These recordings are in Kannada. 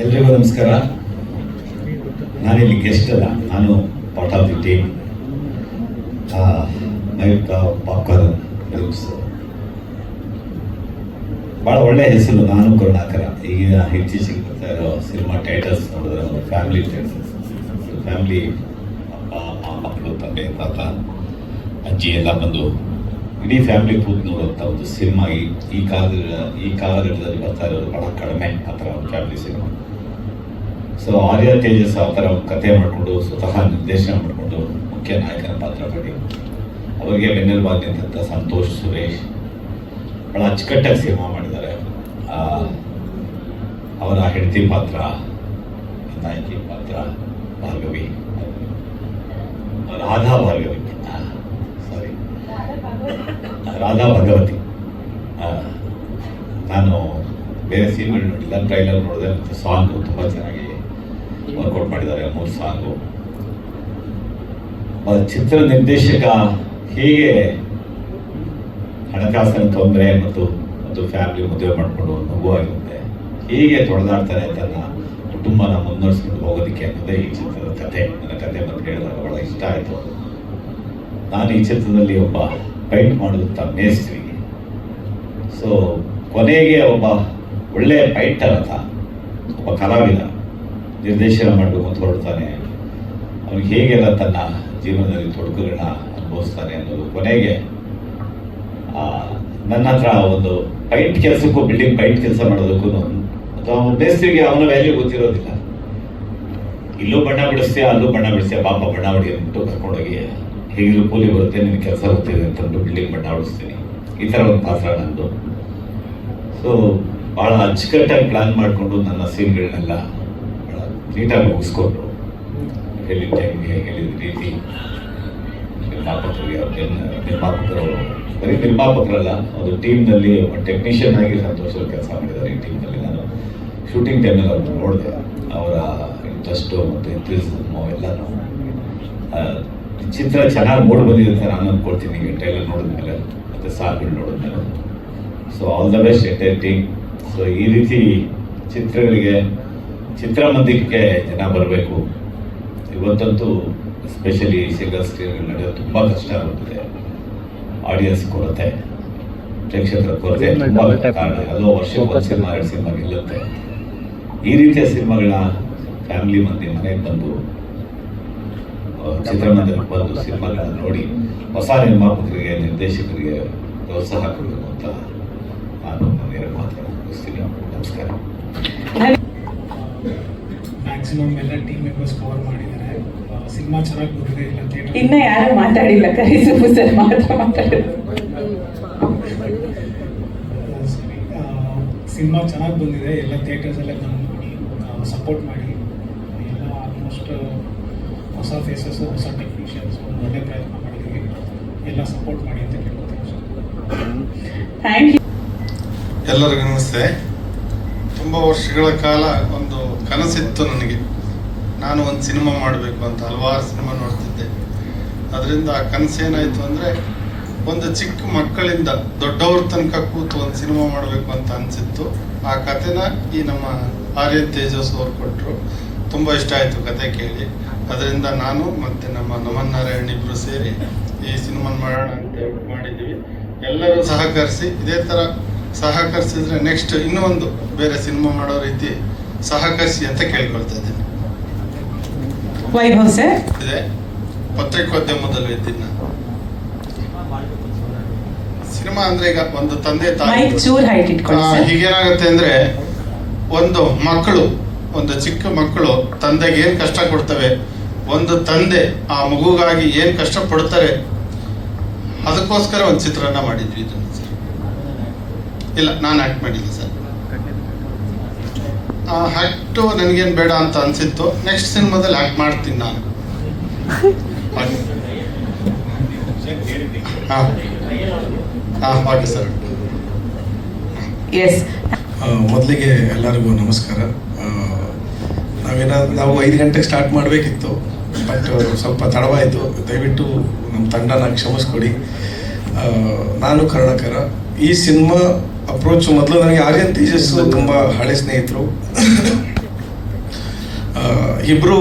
ಎಲ್ರಿಗೂ ನಮಸ್ಕಾರ. ನಾನಿಲ್ಲಿ ಗೆಸ್ಟ್ ಅಲ್ಲ, ನಾನು part of the team. Mayuka popcorn films ಭಾಳ ಒಳ್ಳೆಯ ಹೆಸರು. ನಾನು ಕರುಣಾಕರ. ಈಗ ಇತ್ತೀಚೆಗೆ ಬರ್ತಾ ಇರೋ ಸಿನಿಮಾ ಟೈಟಲ್ಸ್ ನೋಡಿದ್ರೆ ಒಂದು ಫ್ಯಾಮಿಲಿ ಟೈಟಲ್ಸ್. ಫ್ಯಾಮಿಲಿ, ಅಪ್ಪ ಅಮ್ಮ, ಮಕ್ಕಳು, ತಂದೆ, ತಾತ, ಅಜ್ಜಿ ಎಲ್ಲ ಬಂದು ಇಡೀ ಫ್ಯಾಮಿಲಿ ಕೂತು ನೋಡುವಂಥ ಒಂದು ಸಿನಿಮಾ ಈ ಕಾಲಘಟ್ಟದಲ್ಲಿ ಬರ್ತಾ ಇರೋದು ಬಹಳ ಕಡಿಮೆ ಆ ಥರ ಒಂದು ಫ್ಯಾಮಿಲಿ ಸಿನಿಮಾ. ಸೊ ಆರ್ಯ ತೇಜಸ್ ಆ ಥರ ಒಂದು ಕಥೆ ಮಾಡಿಕೊಂಡು ಸ್ವತಃ ನಿರ್ದೇಶನ ಮಾಡಿಕೊಂಡು ಮುಖ್ಯ ನಾಯಕನ ಪಾತ್ರ ಮಾಡಿ ಅವರಿಗೆ ಬೆನ್ನೆಲುಬಾಗಿ ನಿಂತ ಸಂತೋಷ್ ಸುರೇಶ್ ಬಹಳ ಅಚ್ಚುಕಟ್ಟಾಗಿ ಸಿನಿಮಾ ಮಾಡಿದ್ದಾರೆ. ಅವರ ಹೆಂಡತಿ ಪಾತ್ರ, ನಾಯಕಿ ಪಾತ್ರ ಭಾರ್ಗವಿ, ರಾಧಾ ಭಗವತಿ. ನಾನು ಬೇರೆ ಸೀನ್ಗಳು ನೋಡಿಲ್ಲ, ಟ್ರೈಲರ್ ನೋಡಿದೆ. ಮತ್ತು ಸಾಂಗು ತುಂಬ ಚೆನ್ನಾಗಿ ವರ್ಕೌಟ್ ಮಾಡಿದ್ದಾರೆ. 3 ಸಾಂಗು. ಚಿತ್ರ ನಿರ್ದೇಶಕ ಹೇಗೆ ಹಣಕಾಸಿನ ತೊಂದರೆ ಮತ್ತು ಫ್ಯಾಮಿಲಿ ಮದುವೆ ಮಾಡಿಕೊಂಡು ಒಂದು ಮಗು ಆಗಿರುತ್ತೆ, ಹೀಗೆ ತೊಡೆದಾಡ್ತಾನೆ ತನ್ನ ಕುಟುಂಬನ ಮುನ್ನಡೆಸ್ಕೊಂಡು ಹೋಗೋದಕ್ಕೆ ಅನ್ನೋದೇ ಈ ಚಿತ್ರದ ಕಥೆ. ನನ್ನ ಕಥೆ ಬಂದು ಹೇಳಿದಾಗ ಬಹಳ ಇಷ್ಟ ಆಯಿತು. ನಾನು ಈ ಚಿತ್ರದಲ್ಲಿ ಒಬ್ಬ ಪೈಂಟ್ ಮಾಡುವಂಥ ಮೇಸ್ತ್ರಿ. ಸೊ ಕೊನೆಗೆ ಒಬ್ಬ ಒಳ್ಳೆಯ ಪೈಂಟರ್ ಅಂತ, ಒಬ್ಬ ಕಲಾವಿದ ನಿರ್ದೇಶನ ಮಾಡಬೇಕು ಅಂತ ಹೊರಡ್ತಾನೆ. ಅವನಿಗೆ ಹೇಗೆಲ್ಲ ತನ್ನ ಜೀವನದಲ್ಲಿ ತೊಡಕುಗಳನ್ನ ಅನುಭವಿಸ್ತಾನೆ ಅನ್ನೋದು ಕೊನೆಗೆ ನನ್ನ ಹತ್ರ ಒಂದು ಪೈಂಟ್ ಕೆಲಸಕ್ಕೂ, ಬಿಲ್ಡಿಂಗ್ ಪೈಂಟ್ ಕೆಲಸ ಮಾಡೋದಕ್ಕೂ ಅಥವಾ ಮೇಸ್ತ್ರಿಗೆ ಅವನ ವ್ಯಾಲ್ಯೂ ಗೊತ್ತಿರೋದಿಲ್ಲ. ಇಲ್ಲೂ ಬಣ್ಣ ಬಿಡಿಸ್ತೀಯ, ಅಲ್ಲೂ ಬಣ್ಣ ಬಿಡಿಸ್ತೀಯ, ಪಾಪ ಬಣ್ಣ ಹೊಡಿ ಅಂದ್ಬಿಟ್ಟು ಕರ್ಕೊಂಡೋಗಿ ಹೇಗಿದ್ರು ಕೂಲಿ ಬರುತ್ತೆ, ನಿನ್ನ ಕೆಲಸ ಗೊತ್ತಿದೆ ಅಂತಂದು ಬಿಲ್ಡಿಂಗ್ ಬಣ್ಣ ಹೊಡಿಸ್ತೀನಿ. ಈ ಥರ ಒಂದು ಪಾತ್ರ ನಂದು. ಸೊ ಭಾಳ ಅಚ್ಚುಕಟ್ಟಾಗಿ ಪ್ಲ್ಯಾನ್ ಮಾಡಿಕೊಂಡು ನನ್ನ ಸೀನ್ಗಳನ್ನೆಲ್ಲ ಭಾಳ ನೀಟಾಗಿ ಮುಗಿಸ್ಕೊಂಡು ಹೇಳಿದ ಟೈಮ್ಗೆ ಹೇಳಿದ ರೀತಿ ನಿರ್ಮಾಪಕರು ಬರೀ ನಿರ್ಮಾಪಕರಲ್ಲ, ಅದು ಟೀಮ್ನಲ್ಲಿ ಒಬ್ಬ ಟೆಕ್ನಿಷಿಯನ್ ಆಗಿ ಸಂತೋಷದ ಕೆಲಸ ಮಾಡಿದ್ದಾರೆ. ಈ ಟೀಮ್ನಲ್ಲಿ ನಾನು ಶೂಟಿಂಗ್ ಟೈಮಲ್ಲಿ ಅವ್ರನ್ನ ನೋಡಿದೆ. ಅವರ ಇಂಟ್ರೆಸ್ಟು ಮತ್ತು ಎಂಥೂಸಿಸಮ್ಮು ಎಲ್ಲನೂ ಚಿತ್ರ ಚೆನ್ನಾಗಿ ಮೂಡಿ ಬಂದಿದೆ ಅಂತ ನಾನು ಅಂದ್ಕೊಳ್ತೀನಿ. ಈಗ ಟ್ರೈಲರ್ ನೋಡಿದ್ಮೇಲೆ ಮತ್ತು ಸಾಂಗ್ಗಳು ನೋಡಿದ್ಮೇಲೆ. So all the best entire team. So ಈ ರೀತಿ ಚಿತ್ರಗಳಿಗೆ, ಚಿತ್ರಮಂದಿರಕ್ಕೆ ಜನ ಬರಬೇಕು. ಇವತ್ತಂತೂ ಎಸ್ಪೆಷಲಿ ಸಿಂಗಲ್ ಸ್ಕ್ರೀನ್ಗಳು ನಡೆಯೋದು ತುಂಬ ಕಷ್ಟ ಆಗುತ್ತದೆ. ಆಡಿಯನ್ಸ್ ಕೊರತೆ, ಪ್ರೇಕ್ಷಕರ ಕೊರತೆ ತುಂಬ ಕಾರಣ. ಅದು ವರ್ಷಕ್ಕೆ 1 ಸಿನಿಮಾ 2 ಸಿನಿಮಾ ಗೆಲ್ಲುತ್ತೆ. ಈ ರೀತಿಯ ಸಿನಿಮಾಗಳನ್ನ ಫ್ಯಾಮಿಲಿ ಮನೆಗೆ ಬಂದು ಚಿತ್ರಮಂದಿರಕ್ಕೆ ಬಂದು ಸಿನಿಮಾಗಳನ್ನ ನೋಡಿ ಹೊಸ ನಿರ್ಮಾಪಕರಿಗೆ, ನಿರ್ದೇಶಕರಿಗೆ ಪ್ರೋತ್ಸಾಹ ಕೊಡಬೇಕು ಅಂತ ನಾನು ನನ್ನ ಮಾತ್ರ ಮುಗಿಸ್ತೀನಿ. ನಮಸ್ಕಾರ. ಮ್ಯಾಕ್ಸಿಮಮ್ ಎಲ್ಲ ಟೀಮ್ ಮೆಂಬರ್ಸ್ ಕವರ್ ಮಾಡಿದ್ದಾರೆ. ಸಿನಿಮಾ ಚೆನ್ನಾಗಿ ಬಂದಿದೆ. ಇಲ್ಲ ಥಿಯೇಟರ್ ಇನ್ನ ಯಾರು ಮಾತಾಡಿಲ್ಲ, ಕರಿಸು ಸರ್ ಮಾತ್ರ ಮಾತಾಡೋದು. ಸಿನಿಮಾ ಚೆನ್ನಾಗಿ ಬಂದಿದೆ. ಎಲ್ಲ ಥಿಯೇಟರ್ಸ್ ಎಲ್ಲ ಬಂದು ನೋಡಿ ಸಪೋರ್ಟ್ ಮಾಡಿ. ಎಲ್ಲ ಆಲ್ಮೋಸ್ಟ್ ಹೊಸ ಫೇಸಸ್ಸು, ಹೊಸ ಟೆಕ್ನಿಷಿಯನ್ಸು ಒಳ್ಳೆ ಪ್ರಯತ್ನ ಮಾಡಿದ್ದೀವಿ. ಎಲ್ಲ ಸಪೋರ್ಟ್ ಮಾಡಿ ಅಂತ ಕೇಳ್ಕೊತೀನಿ. Thank you. ಎಲ್ಲರಿಗೂ ನಮಸ್ತೆ. ತುಂಬ ವರ್ಷಗಳ ಕಾಲ ಒಂದು ಕನಸಿತ್ತು ನನಗೆ. ನಾನು ಒಂದು ಸಿನಿಮಾ ಮಾಡಬೇಕು ಅಂತ ಹಲವಾರು ಸಿನಿಮಾ ನೋಡ್ತಿದ್ದೆ. ಅದರಿಂದ ಆ ಕನಸೇನಾಯಿತು ಅಂದರೆ, ಒಂದು ಚಿಕ್ಕ ಮಕ್ಕಳಿಂದ ದೊಡ್ಡವ್ರ ತನಕ ಕೂತು ಒಂದು ಸಿನಿಮಾ ಮಾಡಬೇಕು ಅಂತ ಅನಿಸಿತ್ತು. ಆ ಕಥೆನ ಈ ನಮ್ಮ ಆರ್ಯ ತೇಜಸ್ ಅವರು ಕೊಟ್ಟರು. ತುಂಬ ಇಷ್ಟ ಆಯಿತು ಕತೆ ಕೇಳಿ. ಅದರಿಂದ ನಾನು ಮತ್ತು ನಮ್ಮ ನಮನ್ ನಾರಾಯಣ್ ಇಬ್ಬರು ಸೇರಿ ಈ ಸಿನಿಮಾ ಮಾಡೋಣ ಅಂತ ಮಾಡಿದ್ದೀವಿ. ಎಲ್ಲರೂ ಸಹಕರಿಸಿ, ಇದೇ ಥರ ಸಹಕರಿಸಿದ್ರೆ ನೆಕ್ಸ್ಟ್ ಇನ್ನೂ ಒಂದು ಬೇರೆ ಸಿನಿಮಾ ಮಾಡೋ ರೀತಿ ಸಹಕರಿಸಿ ಅಂತ ಕೇಳ್ಕೊಳ್ತಾ ಇದ್ದೀನಿ. ವೈಭವ್ ಸರ್ ಇದೆ ಪತ್ರಿಕೋದ್ಯಮದಲ್ಲೂ ಇದ್ದೀನಿ ನಾನು. ಸಿನಿಮಾ ಅಂದ್ರೆ ಈಗ ಒಂದು ತಂದೆ ತಾಯಿ, ಹೀಗೇನಾಗುತ್ತೆ ಅಂದ್ರೆ, ಒಂದು ಮಕ್ಕಳು, ಒಂದು ಚಿಕ್ಕ ಮಕ್ಕಳು ತಂದೆಗೆ ಏನ್ ಕಷ್ಟ ಕೊಡ್ತವೆ, ಒಂದು ತಂದೆ ಆ ಮಗುಗಾಗಿ ಏನ್ ಕಷ್ಟ ಪಡ್ತಾರೆ, ಅದಕ್ಕೋಸ್ಕರ ಒಂದು ಚಿತ್ರನ ಮಾಡಿದ್ವಿ ಇದನ್ನು ಸರ್. ಇಲ್ಲ, ನಾನು ಆಕ್ಟ್ ಮಾಡಿಲ್ಲ ಸರ್. ಆಕ್ಟು ನನಗೇನು ಬೇಡ ಅಂತ ಅನ್ಸಿತ್ತು. ನೆಕ್ಸ್ಟ್ ಸಿನಿಮಾದಲ್ಲಿ ಆಕ್ಟ್ ಮಾಡ್ತೀನಿ ನಾನು. Okay sir. ಮೊದಲಿಗೆ ಎಲ್ಲರಿಗೂ ನಮಸ್ಕಾರ. ನಾವು 5 ಗಂಟೆಗೆ ಸ್ಟಾರ್ಟ್ ಮಾಡಬೇಕಿತ್ತು, ಬಟ್ ಸ್ವಲ್ಪ ತಡವಾಯಿತು. ದಯವಿಟ್ಟು ನಮ್ಮ ತಂಡನ ಕ್ಷಮಿಸ್ಕೊಡಿ. ನಾನು ಕರ್ಣಕರ. ಈ ಸಿನಿಮಾ ಅಪ್ರೋಚ್ ಮೊದಲು ನನಗೆ ಆರ್ಯನ್ ತೇಜಸ್ ತುಂಬ ಹಳೆ ಸ್ನೇಹಿತರು. ಇಬ್ಬರು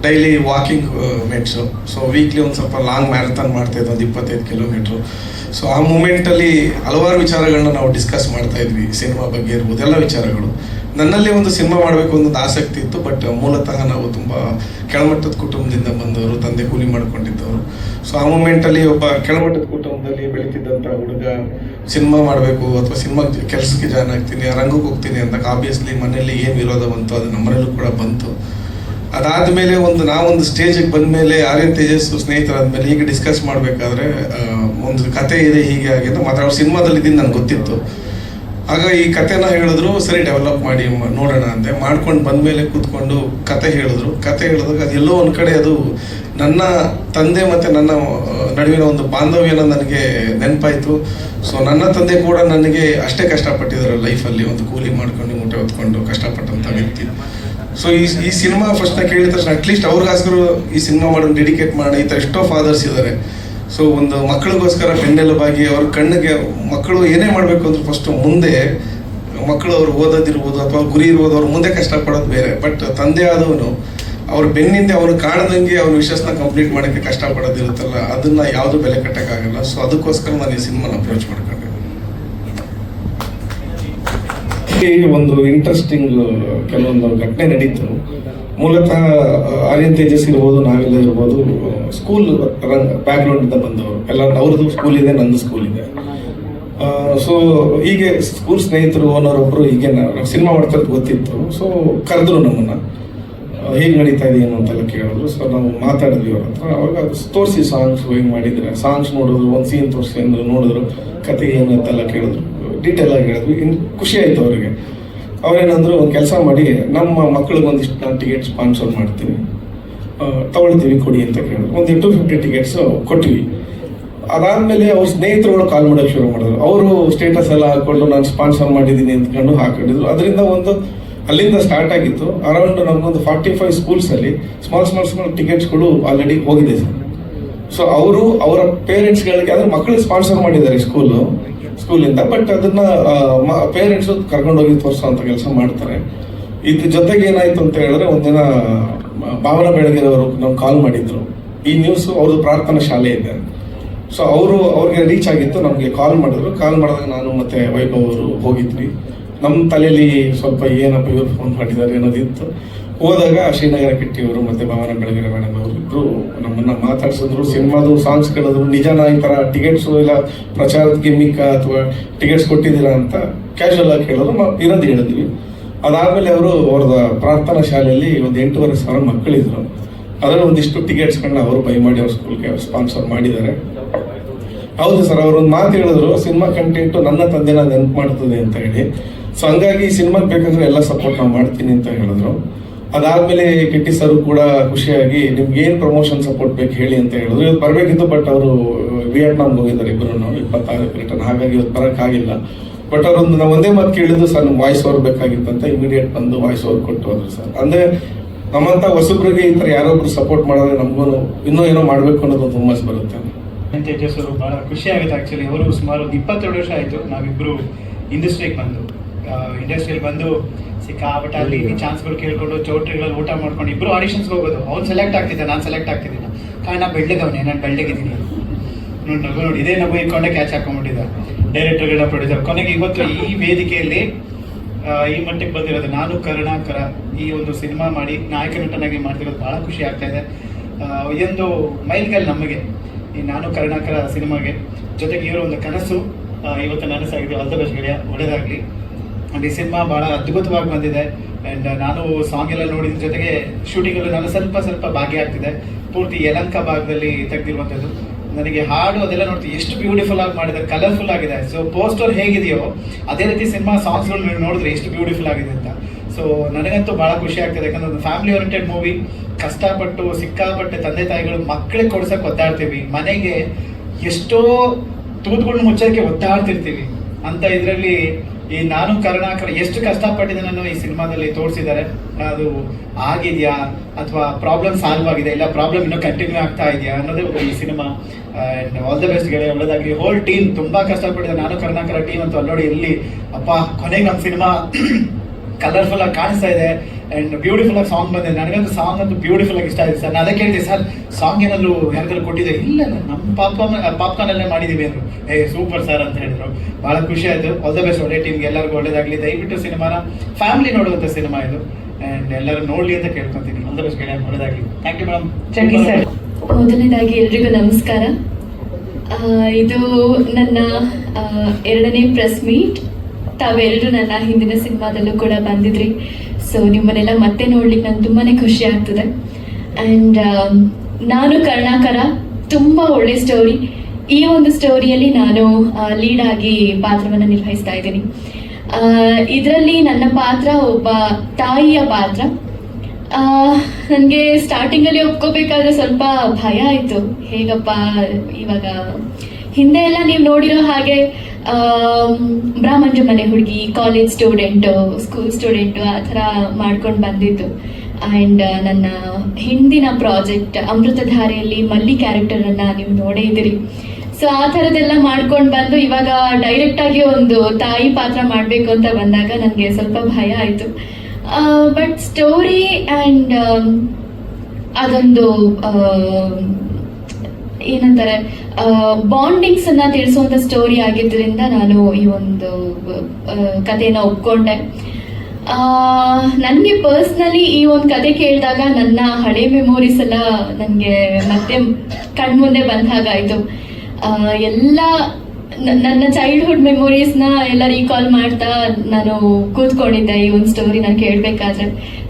daily walking mates. So weekly ಒಂದು ಸ್ವಲ್ಪ ಲಾಂಗ್ ಮ್ಯಾರಥಾನ್ ಮಾಡ್ತಾಯಿದ್ವಿ, ಒಂದು 25 ಕಿಲೋಮೀಟ್ರು. ಸೊ ಆ ಮೂಮೆಂಟಲ್ಲಿ ಹಲವಾರು ವಿಚಾರಗಳನ್ನ ನಾವು ಡಿಸ್ಕಸ್ ಮಾಡ್ತಾ ಇದ್ವಿ, ಸಿನಿಮಾ ಬಗ್ಗೆ ಇರ್ಬೋದು, ಎಲ್ಲ ವಿಚಾರಗಳು. ನನ್ನಲ್ಲಿ ಒಂದು ಸಿನಿಮಾ ಮಾಡಬೇಕು ಅನ್ನೋದು ಆಸಕ್ತಿ ಇತ್ತು. ಬಟ್ ಮೂಲತಃ ನಾವು ತುಂಬ ಕೆಳಮಟ್ಟದ ಕುಟುಂಬದಿಂದ ಬಂದವರು, ತಂದೆ ಕೂಲಿ ಮಾಡ್ಕೊಂಡಿದ್ದವರು. ಸೊ ಆ ಮೂಮೆಂಟಲ್ಲಿ ಒಬ್ಬ ಕೆಳಮಟ್ಟದ ಕುಟುಂಬದಲ್ಲಿ ಬೆಳೀತಿದ್ದಂಥ ಹುಡುಗ ಸಿನಿಮಾ ಮಾಡಬೇಕು ಅಥವಾ ಸಿನಿಮಾ ಕೆಲಸಕ್ಕೆ ಜಾಯ್ನ್ ಆಗ್ತೀನಿ, ರಂಗಕ್ಕೆ ಹೋಗ್ತೀನಿ ಅಂತ ಆಬ್ವಿಯಸ್ಲಿ ಮನೆಯಲ್ಲಿ ಏನು ವಿರೋಧ ಬಂತು, ಅದು ನಮ್ಮನೇಲೂ ಕೂಡ ಬಂತು. ಅದಾದಮೇಲೆ ನಾವೊಂದು ಸ್ಟೇಜಿಗೆ ಬಂದಮೇಲೆ ಆರ್ಯನ್ ತೇಜಸ್ ಸ್ನೇಹಿತರಾದ್ಮೇಲೆ ಈಗ ಡಿಸ್ಕಸ್ ಮಾಡಬೇಕಾದ್ರೆ ಒಂದು ಕತೆ ಇದೆ ಹೀಗೆ ಆಗಿದೆ ಮಾತ್ರ ಸಿನಿಮಾದಲ್ಲಿ ಇದ್ದೀನಿ ನನಗೆ ಗೊತ್ತಿತ್ತು. ಆಗ ಈ ಕತೆನ ಹೇಳಿದ್ರು, ಸರಿ ಡೆವಲಪ್ ಮಾಡಿ ನೋಡೋಣ ಅಂತೆ. ಮಾಡ್ಕೊಂಡು ಬಂದಮೇಲೆ ಕೂತ್ಕೊಂಡು ಕತೆ ಹೇಳಿದಾಗ ಅದೆಲ್ಲೋ ಒಂದು ಕಡೆ ಅದು ನನ್ನ ತಂದೆ ಮತ್ತು ನನ್ನ ನಡುವಿನ ಒಂದು ಬಾಂಧವ್ಯನ ನನಗೆ ನೆನಪಾಯಿತು. ಸೊ ನನ್ನ ತಂದೆ ಕೂಡ ನನಗೆ ಅಷ್ಟೇ ಕಷ್ಟಪಟ್ಟಿದ್ದಾರೆ ಲೈಫಲ್ಲಿ, ಒಂದು ಕೂಲಿ ಮಾಡ್ಕೊಂಡು ಊಟ ಹೊತ್ಕೊಂಡು ಕಷ್ಟಪಟ್ಟಂಥ ವ್ಯಕ್ತಿ. ಸೊ ಈ ಸಿನಿಮಾ ಫಸ್ಟ್ನ ಕೇಳಿದ ತಕ್ಷಣ ಅಟ್ಲೀಸ್ಟ್ ಅವ್ರಿಗೋಸ್ಕರ ಈ ಸಿನಿಮಾ ಮಾಡೋದು ಡೆಡಿಕೇಟ್ ಮಾಡೋಣ. ಈ ಥರ ಎಷ್ಟೋ ಫಾದರ್ಸ್ ಇದ್ದಾರೆ. ಸೊ ಒಂದು ಮಕ್ಕಳಿಗೋಸ್ಕರ ಬೆನ್ನೆಲುಬಾಗಿ ಅವ್ರ ಕಣ್ಣಿಗೆ ಮಕ್ಕಳು ಏನೇ ಮಾಡಬೇಕು ಅಂದ್ರೆ ಫಸ್ಟು ಮುಂದೆ ಮಕ್ಕಳು ಅವ್ರು ಓದೋದಿರ್ಬೋದು ಅಥವಾ ಗುರಿ ಇರ್ಬೋದು, ಅವ್ರು ಮುಂದೆ ಕಷ್ಟಪಡೋದು ಬೇರೆ. ಬಟ್ ತಂದೆ ಆದವನು ಅವ್ರ ಬೆನ್ನಿಂದ ಅವ್ರು ಕಾಣದಂಗೆ ಅವ್ರ ವಿಷಸ್ನ ಕಂಪ್ಲೀಟ್ ಮಾಡೋಕ್ಕೆ ಕಷ್ಟಪಡೋದಿರುತ್ತಲ್ಲ, ಅದನ್ನ ಯಾವುದು ಬೆಲೆ ಕಟ್ಟೋಕ್ಕಾಗಲ್ಲ. ಸೊ ಅದಕ್ಕೋಸ್ಕರ ನಾನು ಈ ಸಿನಿಮಾನ ಅಪ್ರೋಚ್ ಮಾಡ್ಕೊಂಡೆ. ಒಂದು ಇಂಟ್ರೆಸ್ಟಿಂಗ್ ಕೆಲವೊಂದು ಘಟನೆ ನಡೀತು. ಮೂಲತಃ ಆರ್ಯನ್ ತೇಜಸ್ ಇರ್ಬೋದು, ನಾವೆಲ್ಲ ಇರ್ಬೋದು, ಸ್ಕೂಲ್ ಬ್ಯಾಕ್ಗ್ರೌಂಡ್ ಇಂದ ಬಂದವರು ಎಲ್ಲ. ಅವ್ರದ್ದು ಸ್ಕೂಲ್ ಇದೆ, ನಂದು ಸ್ಕೂಲ್ ಇದೆ. ಸೊ ಹೀಗೆ ಸ್ಕೂಲ್ ಸ್ನೇಹಿತರು ಓನರೊಬ್ಬರು ಹೀಗೆ ಸಿನಿಮಾ ಮಾಡ್ತಿರೋದು ಗೊತ್ತಿತ್ತು. ಸೊ ಕರೆದ್ರು ನಮ್ಮನ್ನ, ಹೇಗೆ ನಡೀತಾ ಇದೆ ಏನು ಅಂತೆಲ್ಲ ಕೇಳಿದ್ರು. ಸೊ ನಾವು ಮಾತಾಡಿದ್ವಿ ಅವ್ರ ಹತ್ರ. ಅವಾಗ ತೋರಿಸಿ ಸಾಂಗ್ಸ್ ಹೆಂಗೆ ಮಾಡಿದ್ರೆ, ಸಾಂಗ್ಸ್ ನೋಡಿದ್ರು, ಒಂದು ಸೀನ್ ತೋರಿಸಿ ಅಂದ್ರೆ ನೋಡಿದ್ರು, ಕತೆ ಏನು ಅಂತೆಲ್ಲ ಕೇಳಿದ್ರು, ಡೀಟೇಲ್ ಆಗಿ ಹೇಳಿದ್ವಿ. ಇನ್ನು ಖುಷಿ ಆಯಿತು ಅವರಿಗೆ. ಅವ್ರೇನಂದ್ರು, ಒಂದು ಕೆಲಸ ಮಾಡಿ, ನಮ್ಮ ಮಕ್ಳಿಗೆ ಒಂದಿಷ್ಟು ನಾನು ಟಿಕೆಟ್ ಸ್ಪಾನ್ಸರ್ ಮಾಡ್ತೀನಿ, ತಗೊಳ್ತೀವಿ ಕೊಡಿ ಅಂತ ಕೇಳಿದ್ರು. ಒಂದು 250 ಟಿಕೆಟ್ಸ್ ಕೊಟ್ವಿ. ಅದಾದಮೇಲೆ ಅವ್ರ ಸ್ನೇಹಿತರುಗಳು ಕಾಲ್ ಮಾಡೋಕ್ಕೆ ಶುರು ಮಾಡಿದ್ರು. ಅವರು ಸ್ಟೇಟಸ್ ಎಲ್ಲ ಹಾಕ್ಕೊಂಡು ನಾನು ಸ್ಪಾನ್ಸರ್ ಮಾಡಿದ್ದೀನಿ ಅಂದ್ಕೊಂಡು ಹಾಕೊಂಡಿದ್ರು. ಅದರಿಂದ ಅಲ್ಲಿಂದ ಸ್ಟಾರ್ಟ್ ಆಗಿತ್ತು. ಅರೌಂಡ್ ನಮಗೊಂದು 45 ಸ್ಕೂಲ್ಸಲ್ಲಿ ಸ್ಮಾಲ್ ಟಿಕೆಟ್ಸ್ಗಳು ಆಲ್ರೆಡಿ ಹೋಗಿದೆ ಸರ್. ಸೊ ಅವರು ಅವರ ಪೇರೆಂಟ್ಸ್ಗಳಿಗೆ ಅಂದರೆ ಮಕ್ಕಳಿಗೆ ಸ್ಪಾನ್ಸರ್ ಮಾಡಿದ್ದಾರೆ ಸ್ಕೂಲಿಂದ. ಬಟ್ ಅದನ್ನ ಪೇರೆಂಟ್ಸು ಕರ್ಕೊಂಡೋಗಿ ತೋರಿಸೋಂಥ ಕೆಲಸ ಮಾಡ್ತಾರೆ. ಇದ್ರ ಜೊತೆಗೆ ಏನಾಯ್ತು ಅಂತ ಹೇಳಿದ್ರೆ, ಒಂದಿನ ಭಾವನಾ ಬೆಳಗೆರವರು ನಮ್ಗೆ ಕಾಲ್ ಮಾಡಿದ್ರು. ಈ ನ್ಯೂಸು ಅವ್ರದ್ದು ಪ್ರಾರ್ಥನಾ ಶಾಲೆ ಇದೆ. ಸೊ ಅವ್ರಿಗೆ ರೀಚ್ ಆಗಿತ್ತು, ನಮಗೆ ಕಾಲ್ ಮಾಡಿದ್ರು. ಕಾಲ್ ಮಾಡಿದಾಗ ನಾನು ಮತ್ತೆ ವೈಭವ್ ಅವರು ಹೋಗಿದ್ವಿ. ನಮ್ಮ ತಲೆಯಲ್ಲಿ ಸ್ವಲ್ಪ ಏನಪ್ಪ ಇವರು ಫೋನ್ ಮಾಡಿದ್ದಾರೆ ಅನ್ನೋದಿತ್ತು. ಹೋದಾಗ ಶ್ರೀನಗರ ಕಿಟ್ಟಿಯವರು ಮತ್ತೆ ಭಾವನಾ ಬೆಳಗೆರೆ ಮೇಡಮ್ ಅವರು ಇಬ್ಬರು ನಮ್ಮನ್ನ ಮಾತಾಡ್ಸಿದ್ರು. ಸಿನಿಮಾದು ಸಾಂಗ್ಸ್ ಕೇಳಿದ್ರು. ನಿಜನಾ ಈ ಥರ ಟಿಕೆಟ್ಸು ಇಲ್ಲ ಪ್ರಚಾರದ ಗಿಮ್ಮಿಕ್ಕ ಅಥವಾ ಟಿಕೆಟ್ಸ್ ಕೊಟ್ಟಿದ್ದೀರಾ ಅಂತ ಕ್ಯಾಶುವಲ್ ಆಗಿ ಕೇಳಿದ್ರು. ಇರೋದು ಹೇಳಿದ್ವಿ. ಅದಾದಮೇಲೆ ಅವ್ರದ್ದು ಪ್ರಾರ್ಥನಾ ಶಾಲೆಯಲ್ಲಿ ಒಂದು 8,500 ಮಕ್ಕಳಿದ್ರು. ಅದರಲ್ಲಿ ಒಂದಿಷ್ಟು ಟಿಕೆಟ್ಸ್ಗಳನ್ನ ಅವರು ಬೈ ಮಾಡಿ ಅವ್ರ ಸ್ಕೂಲ್ಗೆ ಸ್ಪಾನ್ಸರ್ ಮಾಡಿದ್ದಾರೆ. ಹೌದು ಸರ್, ಅವರೊಂದು ಮಾತು ಹೇಳಿದ್ರು, ಸಿನಿಮಾ ಕಂಟೆಂಟು ನನ್ನ ತಂದೆನ ನೆನಪು ಮಾಡ್ತದೆ ಅಂತ ಹೇಳಿ. ಸೊ ಹಂಗಾಗಿ ಸಿನಿಮಾಗೆ ಬೇಕಾದ್ರೆ ಎಲ್ಲ ಸಪೋರ್ಟ್ ನಾವು ಮಾಡ್ತೀನಿ ಅಂತ ಹೇಳಿದ್ರು. ಅದಾದಮೇಲೆ ಕಿಟ್ಟಿ ಸರ್ ಕೂಡ ಖುಷಿಯಾಗಿ, ನಿಮ್ಗೆ ಏನು ಪ್ರಮೋಷನ್ ಸಪೋರ್ಟ್ ಬೇಕು ಹೇಳಿ ಅಂತ ಹೇಳಿದ್ರು. ಇವತ್ತು ಬರಬೇಕಿತ್ತು, ಬಟ್ ಅವರು ವಿಯೆಟ್ನಾಮ್ಗೆ ಹೋಗಿದ್ದಾರೆ ಇಬ್ಬರು, 26 ರಿಟರ್ನ್. ಹಾಗಾಗಿ ಇವತ್ತು ಬರೋಕ್ಕಾಗಿಲ್ಲ. ಬಟ್ ನಾವು ಒಂದೇ ಮಾತು ಕೇಳಿದ್ರು, ಸರ್ ನಮ್ಮ ವಾಯ್ಸ್ ಓವರ್ ಬೇಕಾಗಿತ್ತಂತ. ಇಮಿಡಿಯೇಟ್ ಬಂದು ವಾಯ್ಸ್ ಓವರ್ ಕೊಟ್ಟು ಹೋದ್ರು ಸರ್. ಅಂದರೆ ನಮ್ಮಂಥ ಹೊಸಬ್ರಿಗೆ ಈ ಥರ ಯಾರೊಬ್ರು ಸಪೋರ್ಟ್ ಮಾಡಿದ್ರೆ ನಮಗೂ ಇನ್ನೂ ಏನೋ ಮಾಡಬೇಕು ಅನ್ನೋದು ಹುಮ್ಮಸ್ ಬರುತ್ತೆ. ತೇಜಸ್ ಅವರು ಭಾಳ ಖುಷಿ ಆಗುತ್ತೆ. ಆ್ಯಕ್ಚುಲಿ ಅವರು ಸುಮಾರು 22 ವರ್ಷ ಆಯಿತು ನಾವಿಬ್ಬರು ಇಂಡಸ್ಟ್ರಿಗೆ ಬಂದು ಸಿಕ್ಕಾಪಟ್ಟೆ ಅಲ್ಲಿ ಚಾನ್ಸ್ಗಳು ಕೇಳ್ಕೊಂಡು ಚೌಟ್ರಿಗಳಲ್ಲಿ ಊಟ ಮಾಡ್ಕೊಂಡು ಇಬ್ಬರು ಆಡಿಷನ್ಸ್ಗೆ ಹೋಗೋದು. ಅವ್ನು ಸೆಲೆಕ್ಟ್ ಆಗ್ತಿದ್ದೆ, ನಾನು ಸೆಲೆಕ್ಟ್ ಆಗ್ತಿದ್ದಿಲ್ಲ. ಕಾರಣ ಬೆಳ್ಳಗವನೇ, ನಾನು ಬೆಳ್ಳಗಿದ್ದೀನಿ. ನೋಡಿ ಇದೇ ನಗು ಇಟ್ಕೊಂಡೆ ಕ್ಯಾಚ್ ಹಾಕೊಂಡ್ಬಿಟ್ಟಿದ್ದ ಡೈರೆಕ್ಟರ್ಗಳ ಪ್ರೊಡ್ಯೂಸರ್. ಕೊನೆಗೆ ಇವತ್ತು ಈ ವೇದಿಕೆಯಲ್ಲಿ ಈ ಮಟ್ಟಿಗೆ ಬಂದಿರೋದು ನಾನು ಕರುಣಾಕರ ಈ ಒಂದು ಸಿನಿಮಾ ಮಾಡಿ ನಾಯಕ ನಟನಾಗಿ ಮಾಡ್ತಿರೋದು ಭಾಳ ಖುಷಿ ಆಗ್ತಾ ಇದೆ. ಇದೊಂದು ಮೈಲ್ಗಲ್ ನಮಗೆ, ಈ ನಾನು ಕರುಣಾಕರ ಸಿನಿಮಾಗೆ. ಜೊತೆಗೆ ಇವರು ಒಂದು ಕನಸು ಇವತ್ತು ನನಸಾಗಿದೆ. ಆಲ್ ದ ಬೆಸ್ಟ್ ಗೆಳೆಯ, ಒಳ್ಳೆಯದಾಗಲಿ. ಆ್ಯಂಡ್ ಈ ಸಿನಿಮಾ ಭಾಳ ಅದ್ಭುತವಾಗಿ ಬಂದಿದೆ. ಆ್ಯಂಡ್ ನಾನು ಸಾಂಗ್ ಎಲ್ಲ ನೋಡಿದ ಜೊತೆಗೆ ಶೂಟಿಂಗಲ್ಲೂ ನಾನು ಸ್ವಲ್ಪ ಭಾಗಿಯಾಗ್ತಿದೆ. ಪೂರ್ತಿ ಯಲಂಕ ಭಾಗದಲ್ಲಿ ತೆಗೆದಿರುವಂಥದ್ದು. ನನಗೆ ಹಾಡು ಅದೆಲ್ಲ ನೋಡ್ತೀವಿ, ಎಷ್ಟು ಬ್ಯೂಟಿಫುಲ್ ಆಗಿ ಮಾಡಿದ್ದಾರೆ, ಕಲರ್ಫುಲ್ ಆಗಿದೆ. ಸೊ ಪೋಸ್ಟರ್ ಹೇಗಿದೆಯೋ ಅದೇ ರೀತಿ ಸಿನಿಮಾ ಸಾಂಗ್ಸ್ಗಳು ನೋಡಿದ್ರೆ ಎಷ್ಟು ಬ್ಯೂಟಿಫುಲ್ ಆಗಿದೆ ಅಂತ. ಸೊ ನನಗಂತೂ ಭಾಳ ಖುಷಿ ಆಗ್ತದೆ. ಯಾಕಂದ್ರೆ ಒಂದು ಫ್ಯಾಮಿಲಿ ಓರಿಯೆಂಟೆಡ್ ಮೂವಿ. ಕಷ್ಟಪಟ್ಟು ಸಿಕ್ಕಾಪಟ್ಟೆ ತಂದೆ ತಾಯಿಗಳು ಮಕ್ಕಳಿಗೆ ಕೊಡ್ಸಕ್ಕೆ ಒದ್ದಾಡ್ತೀವಿ. ಮನೆಗೆ ಎಷ್ಟೋ ತೂತುಗಳನ್ನ ಮುಚ್ಚೋಕ್ಕೆ ಒದ್ದಾಡ್ತಿರ್ತೀವಿ. ಅಂತ ಇದರಲ್ಲಿ ಈ ನಾನು ಕರುಣಾಕರ ಎಷ್ಟು ಕಷ್ಟಪಟ್ಟಿದ್ದನನ್ನು ಈ ಸಿನಿಮಾದಲ್ಲಿ ತೋರಿಸಿದ್ದಾರೆ. ಅದು ಆಗಿದೆಯಾ ಅಥವಾ ಪ್ರಾಬ್ಲಮ್ ಸಾಲ್ವ್ ಆಗಿದೆ, ಇಲ್ಲ ಪ್ರಾಬ್ಲಮ್ ಇನ್ನೂ ಕಂಟಿನ್ಯೂ ಆಗ್ತಾ ಇದೆಯಾ ಅನ್ನೋದು ಈ cinema. And all the best ಗೆಳೆಯ, ಒಳ್ಳೆದಾಗಲಿ. ಹೋಲ್ ಟೀಮ್ ತುಂಬಾ ಕಷ್ಟಪಟ್ಟಿದೆ. ನಾನು ಕರುಣಾಕರ ಟೀಮ್ ಅಂತೂ ಅಲ್ಲೋಡಿ ಎಲ್ಲಿ ಅಪ್ಪ ಕೊನೆಗೆ ನಮ್ಮ ಸಿನಿಮಾ ಕಲರ್ಫುಲ್ ಆಗಿ ಕಾಣಿಸ್ತಾ ಇದೆ ಅಂಡ್ ಬ್ಯೂಟಿಫುಲ್ ಆಗಿ ಸಾಂಗ್ ಬಂದಿದೆ. ನನಗಂತೂ ಸಾಂಗ್ ಅಂತೂ ಬ್ಯೂಟಿಫುಲ್ ಆಗಿ ಇಷ್ಟ ಆಗಿದೆ ಸರ್. ನಾನು ಅದಕ್ಕೆ ಹೇಳ್ತೀನಿ ಸರ್, ಸಾಂಗ್ ಏನಾದ್ರು ಯಾರಿಗಾದ್ರು ಕೊಟ್ಟಿದ್ದೆ? ಇಲ್ಲ ನಮ್ಮ ಪಾಪ್ಕಾರ್ನ್ ಅಲ್ಲೇ ಮಾಡಿದೀವಿ ಅಂದ್ರು. ಸೂಪರ್ ಸರ್ ಅಂತ ಹೇಳಿದ್ರು. ಬಹಳ ಖುಷಿ ಆಯ್ತು. ಆಲ್ ದ ಬೆಸ್ಟ್ ಒಳ್ಳೆ ಟೀಮ್ಗೆ, ಎಲ್ಲರಿಗೂ ಒಳ್ಳೇದಾಗ್ಲಿ. ದಯವಿಟ್ಟು ಸಿನಿಮಾನ ಫ್ಯಾಮಿಲಿ ನೋಡುವಂತ ಸಿನಿಮಾ ಇದು ಅಂಡ್ ಎಲ್ಲರೂ ನೋಡ್ಲಿ ಅಂತ ಕೇಳ್ಕೊಂತೀನಿ. ಆಲ್ ದ ಬೆಸ್ಟ್ ಗೆಳೆಯ, ಒಳ್ಳೇದಾಗ್ಲಿ. Thank you madam. Jaggi sir. ಮೊದಲನೇದಾಗಿ ಎಲ್ರಿಗೂ ನಮಸ್ಕಾರ. ಇದು ನನ್ನ 2ನೇ ಪ್ರೆಸ್ ಮೀಟ್. ತಾವೆಲ್ಲರೂ ನನ್ನ ಹಿಂದಿನ ಸಿನಿಮಾದಲ್ಲೂ ಕೂಡ ಬಂದಿದ್ರಿ. ಸೊ ನಿಮ್ಮನ್ನೆಲ್ಲ ಮತ್ತೆ ನೋಡ್ಲಿಕ್ಕೆ ನಂಗೆ ತುಂಬಾ ಖುಷಿ ಆಗ್ತದೆ. ಆ್ಯಂಡ್ ನಾನು ಕರುಣಾಕರ, ತುಂಬ ಒಳ್ಳೆ ಸ್ಟೋರಿ. ಈ ಒಂದು ಸ್ಟೋರಿಯಲ್ಲಿ ನಾನು ಲೀಡ್ ಆಗಿ ಪಾತ್ರವನ್ನು ನಿರ್ವಹಿಸ್ತಾ ಇದ್ದೀನಿ. ಇದರಲ್ಲಿ ನನ್ನ ಪಾತ್ರ ಒಬ್ಬ ತಾಯಿಯ ಪಾತ್ರ. ನನಗೆ ಸ್ಟಾರ್ಟಿಂಗಲ್ಲಿ ಒಪ್ಕೋಬೇಕಾದ್ರೆ ಸ್ವಲ್ಪ ಭಯ ಆಯಿತು. ಹೇಗಪ್ಪ ಇವಾಗ ಹಿಂದೆ ಎಲ್ಲ ನೀವು ನೋಡಿರೋ ಹಾಗೆ ಬ್ರಾಹ್ಮಣರ ಮನೆ ಹುಡುಗಿ, ಕಾಲೇಜ್ ಸ್ಟೂಡೆಂಟು, ಸ್ಕೂಲ್ ಸ್ಟೂಡೆಂಟು ಆ ಥರ ಮಾಡ್ಕೊಂಡು ಬಂದಿದ್ದು. ಆ್ಯಂಡ್ ನನ್ನ ಹಿಂದಿನ ಪ್ರಾಜೆಕ್ಟ್ ಅಮೃತಧಾರೆಯಲ್ಲಿ ಮಲ್ಲಿ ಕ್ಯಾರೆಕ್ಟರನ್ನು ನೀವು ನೋಡೇ ಇದ್ದೀರಿ. ಸೊ ಆ ಥರದ್ದೆಲ್ಲ ಮಾಡ್ಕೊಂಡು ಬಂದು ಇವಾಗ ಡೈರೆಕ್ಟಾಗಿ ಒಂದು ತಾಯಿ ಪಾತ್ರ ಮಾಡಬೇಕು ಅಂತ ಬಂದಾಗ ನನಗೆ ಸ್ವಲ್ಪ ಭಯ ಆಯಿತು. ಬಟ್ ಸ್ಟೋರಿ ಆ್ಯಂಡ್ ಅದೊಂದು ಏನಂತಾರೆ ಬಾಂಡಿಂಗ್ಸ್ ಅನ್ನ ತಿಳಿಸುವಂತ ಸ್ಟೋರಿ ಆಗಿದ್ದರಿಂದ ನಾನು ಈ ಒಂದು ಕಥೆನ ಒಪ್ಕೊಂಡೆ. ನನಗೆ ಪರ್ಸ್ನಲಿ ಈ ಒಂದು ಕತೆ ಕೇಳಿದಾಗ ನನ್ನ ಹಳೆ ಮೆಮೊರೀಸ್ ಎಲ್ಲ ನನಗೆ ಮತ್ತೆ ಕಣ್ಮುಂದೆ ಬಂದ ಹಾಗಾಯಿತು. ಎಲ್ಲ ನನ್ನ ಚೈಲ್ಡ್ಹುಡ್ ಮೆಮೊರೀಸ್ನ ಎಲ್ಲ ರೀಕಾಲ್ ಮಾಡ್ತಾ ನಾನು ಕೂತ್ಕೊಂಡಿದ್ದೆ ಈ ಒಂದು ಸ್ಟೋರಿ ನಾನು ಕೇಳಬೇಕಾದ್ರೆ.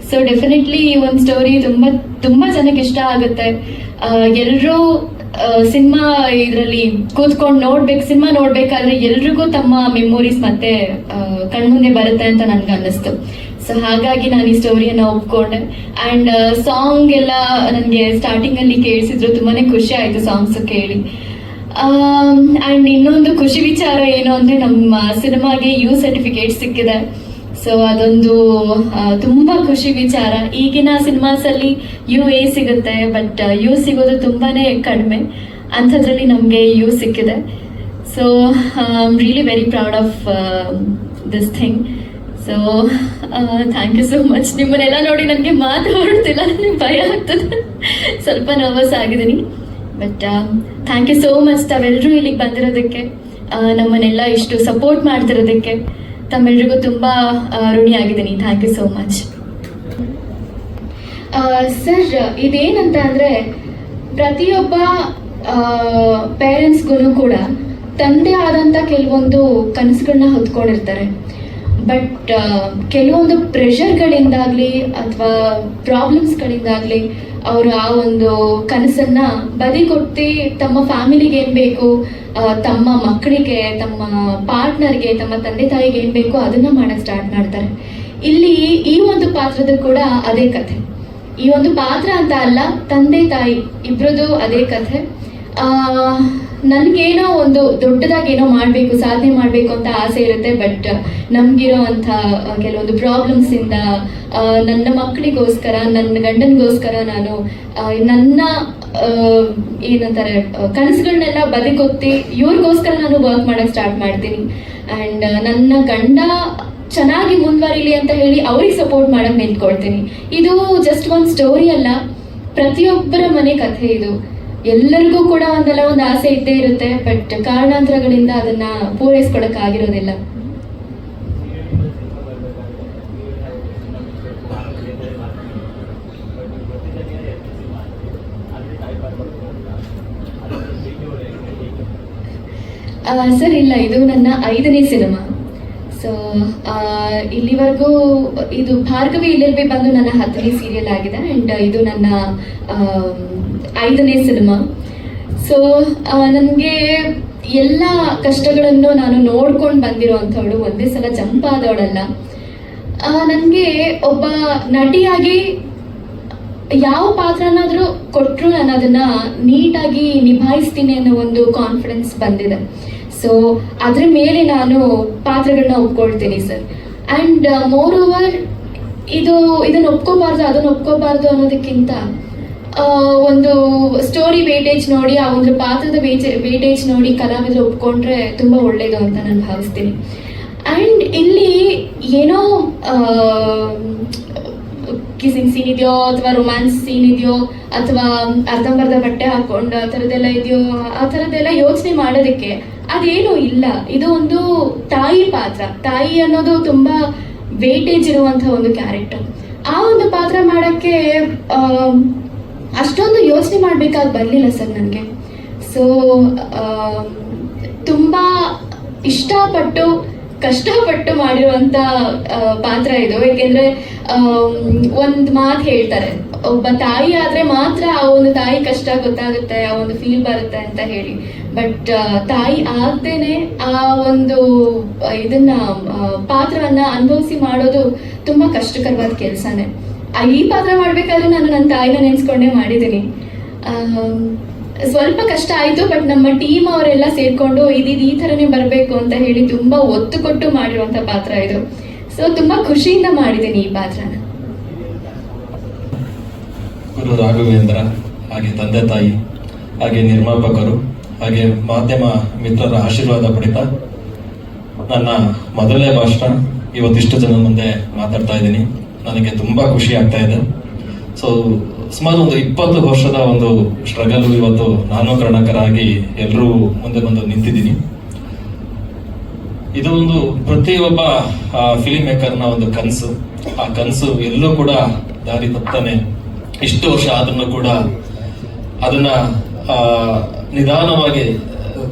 ಸೊ ಡೆಫಿನೆಟ್ಲಿ ಈ ಒಂದು ಸ್ಟೋರಿ ತುಂಬ ಜನಕ್ಕೆ ಇಷ್ಟ ಆಗುತ್ತೆ. ಎಲ್ಲರೂ ಸಿನಿಮಾ ಇದರಲ್ಲಿ ಕೂತ್ಕೊಂಡು ಸಿನಿಮಾ ನೋಡ್ಬೇಕಾದ್ರೆ ಎಲ್ರಿಗೂ ತಮ್ಮ ಮೆಮೊರೀಸ್ ಮತ್ತೆ ಕಣ್ಮುಂದೆ ಬರುತ್ತೆ ಅಂತ ನನ್ಗೆ ಅನ್ನಿಸ್ತು. ಸೊ ಹಾಗಾಗಿ ನಾನು ಈ ಸ್ಟೋರಿಯನ್ನು ಒಪ್ಕೊಂಡೆ. ಆ್ಯಂಡ್ ಸಾಂಗ್ ಎಲ್ಲ ನನಗೆ ಸ್ಟಾರ್ಟಿಂಗಲ್ಲಿ ಕೇಳಿಸಿದ್ರು, ತುಂಬಾನೇ ಖುಷಿ ಆಯಿತು ಸಾಂಗ್ಸ್ ಕೇಳಿ. ಆ್ಯಂಡ್ ಇನ್ನೊಂದು ಖುಷಿ ವಿಚಾರ ಏನು ಅಂದರೆ ನಮ್ಮ ಸಿನಿಮಾಗೆ ಯು ಸರ್ಟಿಫಿಕೇಟ್ ಸಿಕ್ಕಿದೆ. ಸೊ ಅದೊಂದು ತುಂಬ ಖುಷಿ ವಿಚಾರ. ಈಗಿನ ಸಿನಿಮಾಸಲ್ಲಿ UA ಸಿಗುತ್ತೆ, ಬಟ್ ಯು ಸಿಗೋದು ತುಂಬಾ ಕಡಿಮೆ. ಅಂಥದ್ರಲ್ಲಿ ನಮಗೆ ಯು ಸಿಕ್ಕಿದೆ. So I am really very proud of this thing. So thank you so much. ನಿಮ್ಮನ್ನೆಲ್ಲ ನೋಡಿ ನನಗೆ ಮಾತು ಹೊರಡ್ತಿಲ್ಲ, ನನಗೆ ಭಯ ಆಗ್ತದೆ, ಸ್ವಲ್ಪ ನರ್ವಸ್ ಆಗಿದ್ದೀನಿ. But thank you so much ತಾವೆಲ್ಲರೂ ಇಲ್ಲಿಗೆ ಬಂದಿರೋದಕ್ಕೆ, ನಮ್ಮನ್ನೆಲ್ಲ ಇಷ್ಟು ಸಪೋರ್ಟ್ ಮಾಡ್ತಿರೋದಕ್ಕೆ ತಮ್ಮೆಲ್ಲರಿಗೂ ತುಂಬ ಋಣಿಯಾಗಿದ್ದೀನಿ. Thank you so much. Sir, ಇದೇನಂತ ಅಂದರೆ ಪ್ರತಿಯೊಬ್ಬ ಪೇರೆಂಟ್ಸ್ಗೂ ಕೂಡ ತಂದೆ ಆದಂಥ ಕೆಲವೊಂದು ಕನಸುಗಳನ್ನ ಹೊತ್ಕೊಂಡಿರ್ತಾರೆ. ಬಟ್ ಕೆಲವೊಂದು ಪ್ರೆಷರ್ಗಳಿಂದಾಗಲಿ ಅಥವಾ ಪ್ರಾಬ್ಲಮ್ಸ್ಗಳಿಂದಾಗಲಿ ಅವರು ಆ ಒಂದು ಕನಸನ್ನು ಬದಿಗೊತ್ತಿ ತಮ್ಮ ಫ್ಯಾಮಿಲಿಗೆ ಏನು ಬೇಕು, ತಮ್ಮ ಮಕ್ಕಳಿಗೆ, ತಮ್ಮ ಪಾರ್ಟ್ನರ್ಗೆ, ತಮ್ಮ ತಂದೆ ತಾಯಿಗೆ ಏನು ಬೇಕು ಅದನ್ನು ಮಾಡೋಕ್ಕೆ ಸ್ಟಾರ್ಟ್ ಮಾಡ್ತಾರೆ. ಇಲ್ಲಿ ಈ ಒಂದು ಪಾತ್ರದ ಕೂಡ ಅದೇ ಕಥೆ. ಈ ಒಂದು ಪಾತ್ರ ಅಂತ ಅಲ್ಲ, ತಂದೆ ತಾಯಿ ಇಬ್ಬರದು ಅದೇ ಕಥೆ. ನನಗೇನೋ ಒಂದು ದೊಡ್ಡದಾಗಿ ಏನೋ ಮಾಡಬೇಕು, ಸಾಧನೆ ಮಾಡಬೇಕು ಅಂತ ಆಸೆ ಇರುತ್ತೆ. ಬಟ್ ನಮಗಿರೋ ಅಂಥ ಕೆಲವೊಂದು ಪ್ರಾಬ್ಲಮ್ಸಿಂದ ನನ್ನ ಮಕ್ಕಳಿಗೋಸ್ಕರ, ನನ್ನ ಗಂಡನಿಗೋಸ್ಕರ ನಾನು ನನ್ನ ಏನಂತಾರೆ ಕನಸುಗಳನ್ನೆಲ್ಲ ಬದಿಗೊತ್ತಿ ಇವ್ರಿಗೋಸ್ಕರ ನಾನು ವರ್ಕ್ ಮಾಡೋಕ್ಕೆ ಸ್ಟಾರ್ಟ್ ಮಾಡ್ತೀನಿ. ಆ್ಯಂಡ್ ನನ್ನ ಗಂಡ ಚೆನ್ನಾಗಿ ಮುಂದುವರಿಲಿ ಅಂತ ಹೇಳಿ ಅವ್ರಿಗೆ ಸಪೋರ್ಟ್ ಮಾಡೋಕ್ಕೆ ನಿಂತ್ಕೊಳ್ತೀನಿ. ಇದು ಜಸ್ಟ್ ಒಂದು ಸ್ಟೋರಿ ಅಲ್ಲ, ಪ್ರತಿಯೊಬ್ಬರ ಮನೆ ಕಥೆ ಇದು. ಎಲ್ಲರಿಗೂ ಕೂಡ ಒಂದಲ್ಲ ಒಂದು ಆಸೆ ಇದ್ದೇ ಇರುತ್ತೆ, ಬಟ್ ಕಾರಣಾಂತರಗಳಿಂದ ಅದನ್ನ ಪೂರೈಸ್ಕೊಳಕ್ಕಾಗಿರೋದಿಲ್ಲ. ಸರ್, ಇಲ್ಲ, ಇದು ನನ್ನ 5ನೇ ಸಿನಿಮಾ. ಸೊ ಇಲ್ಲಿವರೆಗೂ ಇದು ಭಾರ್ಗವಿ LLB ಬಂದು ನನ್ನ 10ನೇ ಸೀರಿಯಲ್ ಆಗಿದೆ. ಆ್ಯಂಡ್ ಇದು ನನ್ನ 5ನೇ ಸಿನಿಮಾ. ಸೊ ನನಗೆ ಎಲ್ಲ ಕಷ್ಟಗಳನ್ನು ನಾನು ನೋಡ್ಕೊಂಡು ಬಂದಿರೋ ಅಂಥವಳು, ಒಂದೇ ಸಲ ಜಂಪ್ ಆದವಳಲ್ಲ. ನನಗೆ ಒಬ್ಬ ನಟಿಯಾಗಿ ಯಾವ ಪಾತ್ರನಾದರೂ ಕೊಟ್ಟರು ನಾನು ಅದನ್ನು ನೀಟಾಗಿ ನಿಭಾಯಿಸ್ತೀನಿ ಅನ್ನೋ ಒಂದು ಕಾನ್ಫಿಡೆನ್ಸ್ ಬಂದಿದೆ. ಸೊ ಅದ್ರ ಮೇಲೆ ನಾನು ಪಾತ್ರಗಳನ್ನ ಒಪ್ಕೊಳ್ತೀನಿ ಸರ್. ಆ್ಯಂಡ್ ಮೋರ್ ಓವರ್ ಇದನ್ನು ಒಪ್ಕೋಬಾರ್ದು ಅದನ್ನು ಒಪ್ಕೋಬಾರ್ದು ಅನ್ನೋದಕ್ಕಿಂತ ಒಂದು ಸ್ಟೋರಿ ವೇಟೇಜ್ ನೋಡಿ, ಆ ಒಂದು ಪಾತ್ರದ ವೇಟೇಜ್ ನೋಡಿ ಕಲಾವಿದರು ಒಪ್ಕೊಂಡ್ರೆ ತುಂಬ ಒಳ್ಳೆಯದು ಅಂತ ನಾನು ಭಾವಿಸ್ತೀನಿ. ಆ್ಯಂಡ್ ಇಲ್ಲಿ ಏನೋ ಕಿಸಿಂಗ್ ಸೀನ್ ಇದೆಯೋ ಅಥವಾ ರೊಮ್ಯಾನ್ಸ್ ಸೀನ್ ಇದೆಯೋ ಅಥವಾ ಅರ್ಧಂಬರ್ಧ ಬಟ್ಟೆ ಹಾಕೊಂಡು ಆ ಥರದ್ದೆಲ್ಲ ಇದೆಯೋ, ಆ ಥರದ್ದೆಲ್ಲ ಯೋಚನೆ ಮಾಡೋದಕ್ಕೆ ಅದೇನೂ ಇಲ್ಲ. ಇದು ಒಂದು ತಾಯಿ ಪಾತ್ರ. ತಾಯಿ ಅನ್ನೋದು ತುಂಬ ವೇಟೇಜ್ ಇರುವಂಥ ಒಂದು ಕ್ಯಾರೆಕ್ಟರ್. ಆ ಒಂದು ಪಾತ್ರ ಮಾಡೋಕ್ಕೆ ಅಷ್ಟೊಂದು ಯೋಚನೆ ಮಾಡಬೇಕಾಗಿ ಬರಲಿಲ್ಲ ಸರ್ ನನಗೆ. ಸೊ ತುಂಬ ಇಷ್ಟಪಟ್ಟು ಕಷ್ಟಪಟ್ಟು ಮಾಡಿರುವಂಥ ಪಾತ್ರ ಇದು. ಏಕೆಂದರೆ ಒಂದು ಮಾತು ಹೇಳ್ತಾರೆ, ಒಬ್ಬ ತಾಯಿ ಆದರೆ ಮಾತ್ರ ಆ ಒಂದು ತಾಯಿ ಕಷ್ಟ ಗೊತ್ತಾಗುತ್ತೆ, ಆ ಒಂದು ಫೀಲ್ ಬರುತ್ತೆ ಅಂತ ಹೇಳಿ. ಬಟ್ ತಾಯಿ ಆಗದೇನೆ ಆ ಒಂದು ಇದನ್ನ ಪಾತ್ರವನ್ನ ಅನುಭವಿಸಿ ಮಾಡೋದು ತುಂಬ ಕಷ್ಟಕರವಾದ ಕೆಲಸನೇ. ಈ ಪಾತ್ರ ಮಾಡಬೇಕಾದ್ರೆ ನಾನು ನನ್ನ ತಾಯಿನ ನೆನೆಸ್ಕೊಂಡೇ ಮಾಡಿದ್ದೀನಿ. ಸ್ವಲ್ಪ ಕಷ್ಟ ಆಯಿತು, ಬಟ್ ನಮ್ಮ ಟೀಮ್ ಅವರೆಲ್ಲ ಸೇರಿಕೊಂಡು ಈ ಥರನೇ ಬರಬೇಕು ಅಂತ ಹೇಳಿ ತುಂಬ ಒತ್ತು ಕೊಟ್ಟು ಮಾಡಿರುವಂಥ ಪಾತ್ರ ಇದು. ಸೊ ತುಂಬ ಖುಷಿಯಿಂದ ಮಾಡಿದ್ದೀನಿ ಈ ಪಾತ್ರನ. ಗುರು ರಾಘವೇಂದ್ರ, ಹಾಗೆ ತಂದೆ ತಾಯಿ, ಹಾಗೆ ನಿರ್ಮಾಪಕರು, ಹಾಗೆ ಮಾಧ್ಯಮ ಮಿತ್ರರ ಆಶೀರ್ವಾದ ಪಡಿತಾ ನನ್ನ ಮೊದಲನೇ ಭಾಷಣ ಇವತ್ತಿಷ್ಟು ಜನ ಮುಂದೆ ಮಾತಾಡ್ತಾ ಇದ್ದೀನಿ. ನನಗೆ ತುಂಬ ಖುಷಿ ಆಗ್ತಾ ಇದೆ. ಸೊ ಸುಮಾರು ಒಂದು 20 ವರ್ಷದ ಒಂದು ಸ್ಟ್ರಗಲ್ ಇವತ್ತು ನಾನು ಕರ್ಣಕರಾಗಿ ಎಲ್ಲರೂ ಮುಂದೆ ಬಂದು ನಿಂತಿದ್ದೀನಿ. ಇದು ಒಂದು ಪ್ರತಿಯೊಬ್ಬ ಫಿಲ್ಮ್ ಮೇಕರ್ನ ಒಂದು ಕನಸು. ಆ ಕನಸು ಎಲ್ಲೂ ಕೂಡ ದಾರಿ ತಪ್ತಾನೆ ಇಷ್ಟು ವರ್ಷ ಆದ್ರೂ ಕೂಡ ಅದನ್ನ ನಿಧಾನವಾಗಿ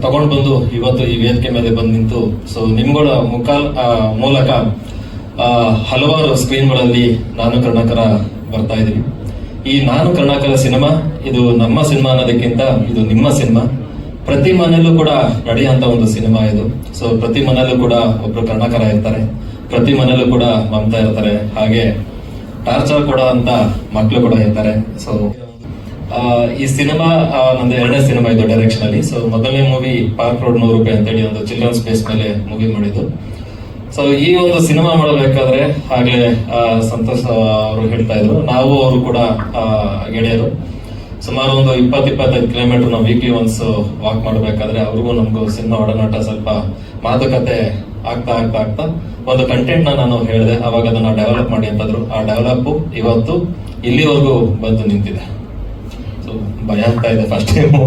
ತಗೊಂಡು ಬಂದು ಇವತ್ತು ಈ ವೇದಿಕೆ ಮೇಲೆ ಬಂದು ನಿಂತು ಸೊ ನಿಮ್ಗಳ ಮೂಲಕ ಹಲವಾರು ಸ್ಕ್ರೀನ್ಗಳಲ್ಲಿ ನಾನು ಕರ್ಣಕರ ಬರ್ತಾ ಇದ್ದೀವಿ. ಈ ನಾನು ಕರ್ಣಕರ ಸಿನಿಮಾ ಇದು ನಮ್ಮ ಸಿನಿಮಾ ಅನ್ನೋದಕ್ಕಿಂತ ಇದು ನಿಮ್ಮ ಸಿನಿಮಾ. ಪ್ರತಿ ಮನೆಯಲ್ಲೂ ಕೂಡ ನಡೆಯುವಂತ ಒಂದು ಸಿನಿಮಾ ಇದು. ಸೊ ಪ್ರತಿ ಮನೆಯಲ್ಲೂ ಕೂಡ ಒಬ್ರು ಕರ್ಣಕರ ಇರ್ತಾರೆ, ಪ್ರತಿ ಮನೆಯಲ್ಲೂ ಕೂಡ ಮಮತಾ ಇರ್ತಾರೆ, ಹಾಗೆ ಟಾರ್ಚರ್ ಕೂಡ ಅಂತ ಮಕ್ಕಳು ಕೂಡ ಇರ್ತಾರೆ. ಸೊ ಈ ಸಿನಿಮಾ ನಂದು 2ನೇ ಸಿನಿಮಾ ಇದು ಡೈರೆಕ್ಷನ್ ಅಲ್ಲಿ. ಸೊ ಮೊದಲನೇ ಮೂವಿ ಪಾರ್ಕ್ ರೋಡ್ 100 ರೂಪಾಯಿ ಅಂತೇಳಿ ಒಂದು ಚಿಲ್ಡ್ರನ್ ಸ್ಪೇಸ್ ಮೇಲೆ ಮೂವಿ ಮಾಡಿದ್ದು. ಸೊ ಈ ಒಂದು ಸಿನಿಮಾ ಮಾಡಬೇಕಾದ್ರೆ ಆಗ್ಲೇ ಸಂತೋಷ್ ಅವರು ಹೇಳ್ತಾ ಇದ್ರು, ನಾವು ಅವರು ಕೂಡ ಗೆಳೆಯರು. ಸುಮಾರು ಒಂದು 20-25 ಕಿಲೋಮೀಟರ್ ನಾವು ವೀಕ್ಲಿ ಒನ್ಸ್ ವಾಕ್ ಮಾಡಬೇಕಾದ್ರೆ ಅವ್ರಿಗೂ ನಮಗೂ ಸಿನಿಮಾ ಒಡನಾಟ ಸ್ವಲ್ಪ ಮಾತುಕತೆ ಆಗ್ತಾ ಒಂದು ಕಂಟೆಂಟ್ ನಾನು ಹೇಳಿದೆ. ಅವಾಗ ಅದನ್ನ ಡೆವಲಪ್ ಮಾಡಿ ಅಂತಂದ್ರು. ಆ ಡೆವಲಪ್ ಇವತ್ತು ಇಲ್ಲಿವರೆಗೂ ಬಂದು ನಿಂತಿದೆ. ಸೊ ಭಯ ಆಗ್ತಾ ಇದೆ ಫಸ್ಟ್ ಟೈಮು.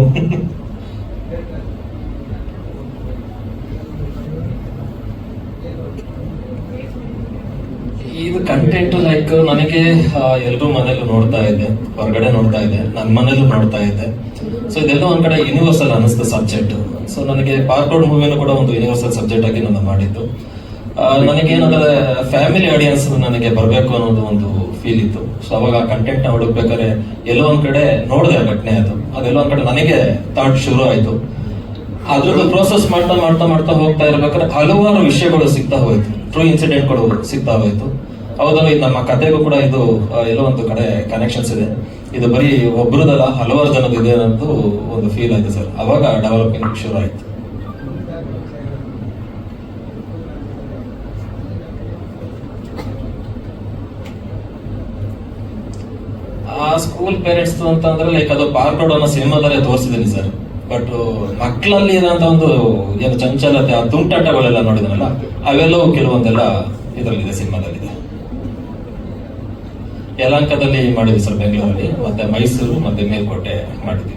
ಇದು ಕಂಟೆಂಟ್ ಲೈಕ್ ನನಗೆ ಎಲ್ಲರೂ ಮನೇಲಿ ನೋಡ್ತಾ ಇದ್ದೆ, ಹೊರಗಡೆ ನೋಡ್ತಾ ಇದ್ದೆ, ನನ್ನ ಮನೇಲೂ ನೋಡ್ತಾ ಇದ್ದೆ. ಸೊ ಇದೆಲ್ಲ ಒಂದ್ ಕಡೆ ಯೂನಿವರ್ಸಲ್ ಅನಿಸ್ತು ಸಬ್ಜೆಕ್ಟ್. ಸೊ ನನಗೆ ಪಾರ್ಕ್ ರೋಡ್ ಮೂವಿನೂ ಕೂಡ ಒಂದು ಯೂನಿವರ್ಸಲ್ ಸಬ್ಜೆಕ್ಟ್ ಆಗಿ ನಾನು ಮಾಡಿದ್ದು. ನನಗೇನಂದ್ರೆ ಫ್ಯಾಮಿಲಿ ಆಡಿಯನ್ಸ್ ನನಗೆ ಬರಬೇಕು ಅನ್ನೋದು ಒಂದು ಫೀಲ್ ಇತ್ತು. ಸೊ ಅವಾಗ ಆ ಕಂಟೆಂಟ್ ನ ಹುಡುಕ್ಬೇಕಾದ್ರೆ ಎಲ್ಲೋ ಒಂದ್ ಕಡೆ ನೋಡಿದೆ ಆ ಘಟನೆ. ಅದೆಲ್ಲೋ ಒಂದ್ ಕಡೆ ನನಗೆ ಥಾಟ್ ಶುರು ಆಯ್ತು. ಅದ್ರದ್ದು ಪ್ರೋಸೆಸ್ ಮಾಡ್ತಾ ಹೋಗ್ತಾ ಇರ್ಬೇಕಾದ್ರೆ ಹಲವಾರು ವಿಷಯಗಳು ಸಿಗ್ತಾ ಹೋಯ್ತು, ಟ್ರೂ ಇನ್ಸಿಡೆಂಟ್ಗಳು ಸಿಗ್ತಾ ಹೋಯ್ತು. ಹೌದಲ್ಲ, ಇದು ನಮ್ಮ ಕಥೆಗೂ ಕೂಡ ಇದು ಎಲ್ಲೋ ಒಂದು ಕಡೆ ಕನೆಕ್ಷನ್ಸ್ ಇದೆ. ಇದು ಬರೀ ಒಬ್ರದಲ್ಲ, ಹಲವಾರು ಜನದ ಇದೆ ಅನ್ನೋದು ಒಂದು ಫೀಲ್ ಆಯ್ತು ಸರ್. ಅವಾಗ ಡೆವಲಪಿಂಗ್ ಶುರು ಆಯ್ತು. ಆ ಸ್ಕೂಲ್ ಪೇರೆಂಟ್ಸ್ ಅಂತಂದ್ರೆ ಲೈಕ್ ಅದು ಪಾರ್ಕ್ ರೋಡ್ ಅನ್ನೋ ಸಿನಿಮಾದಲ್ಲೇ ತೋರಿಸಿದ್ದೀನಿ ಸರ್. ಬಟ್ ಮಕ್ಕಳಲ್ಲಿ ಇರೋಂತ ಒಂದು ಏನು ಚಂಚಲತೆ, ಆ ತುಂಟಾಟಗಳೆಲ್ಲ ನೋಡಿದ್ರಲ್ಲ, ಅವೆಲ್ಲವೂ ಕೆಲವೊಂದೆಲ್ಲ ಇದರಲ್ಲಿದೆ, ಸಿನಿಮಾದಲ್ಲಿದೆ. ಯಲಹಂಕದಲ್ಲಿ ಮಾಡಿದ್ವಿ ಸರ್, ಬೆಂಗಳೂರಲ್ಲಿ, ಮತ್ತೆ ಮೈಸೂರು ಮತ್ತೆ ಮೇಲ್ಕೋಟೆ ಮಾಡಿದ್ವಿ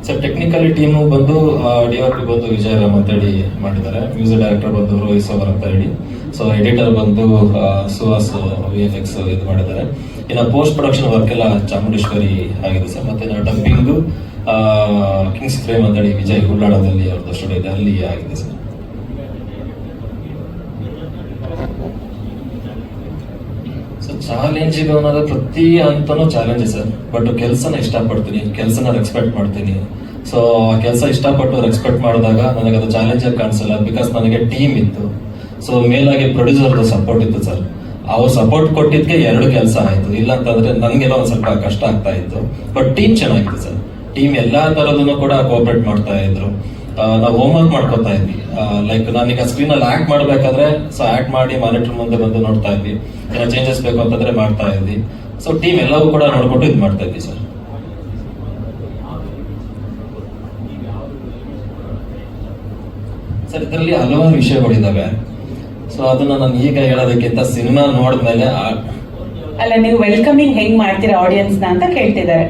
ಸರ್. ಟೆಕ್ನಿಕಲಿ ಟೀಮು ಬಂದು DOP ಬಂದು ವಿಜಯರಾಮ್ ಅಂತ ಹೇಳಿ ಮಾಡಿದ್ದಾರೆ. ಮ್ಯೂಸಿಕ್ ಡೈರೆಕ್ಟರ್ ಬಂದು ರೋಹಿತ್ ಸವರ್ ಅಂತ ಹೇಳಿ. ಸೊ ಎಡಿಟರ್ ಬಂದು ಸುಹಾಸ್ VFX ಇದು ಮಾಡಿದ್ದಾರೆ. ಇನ್ನು ಪೋಸ್ಟ್ ಪ್ರೊಡಕ್ಷನ್ ವರ್ಕ್ ಎಲ್ಲ ಚಾಮುಂಡೇಶ್ವರಿ ಆಗಿದೆ ಸರ್. ಮತ್ತೆ ಡಬ್ಬಿಂಗು ಕಿಂಗ್ಸ್ ಫ್ರೇಮ್ ಅಂತ ಹೇಳಿ ವಿಜಯ್ ಉಳ್ಳಾಳದಲ್ಲಿ ಅವ್ರದ್ದು ಸ್ಟುಡಿಯೋ ಇದೆ, ಅಲ್ಲಿ ಆಗಿದೆ ಸರ್. ಚಾಲೆಂಜಿಂಗ್ ಅನ್ನೋದು ಪ್ರತಿ ಹಂತನೂ ಚಾಲೆಂಜ್ ಸರ್. ಬಟ್ ಕೆಲಸನ ಇಷ್ಟಪಡ್ತೀನಿ, ಕೆಲಸನ ರೆಸ್ಪೆಕ್ಟ್ ಮಾಡ್ತೀನಿ. ಸೊ ಆ ಕೆಲಸ ಇಷ್ಟಪಟ್ಟು ರೆಸ್ಪೆಕ್ಟ್ ಮಾಡಿದಾಗ ನನಗೆ ಅದು ಚಾಲೆಂಜ್ ಆಗಿ ಕಾಣಿಸಲ್ಲ. ಬಿಕಾಸ್ ನನಗೆ ಟೀಮ್ ಇತ್ತು. ಸೊ ಮೇಲಾಗಿ ಪ್ರೊಡ್ಯೂಸರ್ದು ಸಪೋರ್ಟ್ ಇತ್ತು ಸರ್. ಅವ್ರು ಸಪೋರ್ಟ್ ಕೊಟ್ಟಿದ್ಕೆ 2 ಕೆಲಸ ಆಯ್ತು. ಇಲ್ಲ ಅಂತಂದ್ರೆ ನನ್ಗೆಲ್ಲ ಒಂದ್ ಸ್ವಲ್ಪ ಕಷ್ಟ ಆಗ್ತಾ ಇತ್ತು. ಬಟ್ ಟೀಮ್ ಚೆನ್ನಾಗಿತ್ತು ಸರ್. ಟೀಮ್ ಎಲ್ಲಾ ತರದನ್ನು ಕೂಡ ಕೋಆಪರೇಟ್ ಮಾಡ್ತಾ ಇದ್ರು. ನಾವು ಹೋಮ್ ವರ್ಕ್ ಮಾಡ್ಕೊತಾ ಇದ್ವಿ. ಲೈಕ್ ನಾನೀಗ ಸ್ಕ್ರೀನ್ ಅಲ್ಲಿ ಆಕ್ಟ್ ಮಾಡ್ಬೇಕಾದ್ರೆ ಸೊ ಆಕ್ಟ್ ಮಾಡಿ ಮಾನಿಟರ್ ಮುಂದೆ ಬಂದು ನೋಡ್ತಾ ಇದ್ವಿ. ಏನೋ ಚೇಂಜಸ್ ಬೇಕು ಅಂತಂದ್ರೆ ಮಾಡ್ತಾ ಇದ್ವಿ. ಸೊ ಟೀಮ್ ಎಲ್ಲವೂ ಕೂಡ ನೋಡ್ಕೊಂಡು ಇದು ಮಾಡ್ತಾ ಇದ್ವಿ ಸರ್. ಸರ್ ಇದರಲ್ಲಿ ಹಲವಾರು ವಿಷಯಗಳಿದಾವೆ. ಸೊ ಅದನ್ನ ನಾನು ಈಗ ಹೇಳೋದಕ್ಕಿಂತ ಸಿನಿಮಾ ನೋಡಿದ್ಮೇಲೆ ಅಲ್ಲ, ನೀವು ವೆಲ್ಕಮಿಂಗ್ ಹೆಂಗ್ ಮಾಡ್ತೀರಾ ಆಡಿಯನ್ಸ್ ನ ಅಂತ ಕೇಳ್ತಿದ್ದಾರೆ.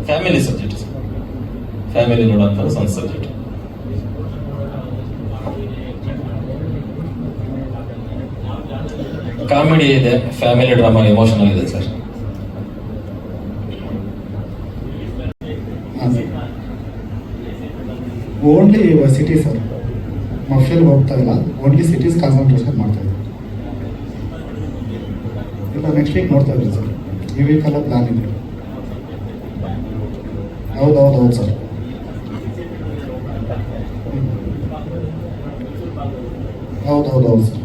ಫ್ಯಾಮಿಲಿ ಸಬ್ಜೆಕ್ಟ್, ಫ್ಯಾಮಿಲಿ ನೋಡುವಂತ ಒಂದು ಸಬ್ಜೆಕ್ಟ್. ಕಾಮಿಡಿ ಇದೆ, ಫ್ಯಾಮಿಲಿ ಡ್ರಾಮಾ, ಎಮೋಷನಲ್ ಇದೆ ಸರ್. ಓನ್ಲಿ ಸಿಟಿ ಸರ್, ಮಫಿಯಲ್ಲಿ ಹೋಗ್ತಾ ಇಲ್ಲ, ಓನ್ಲಿ ಸಿಟೀಸ್ ಕಾನ್ಸಂಟ್ರೇಷನ್ ಮಾಡ್ತಾ ಇದ್ದೀವಿ. ಇಲ್ಲ ನೆಕ್ಸ್ಟ್ ವೀಕ್ ನೋಡ್ತಾ ಇದ್ದೀವಿ ಸರ್, ಈ ವೀಕೆಲ್ಲ ಪ್ಲಾನ್ ಇದೆ. ಹೌದು ಸರ್. ಹೌದು ಸರ್,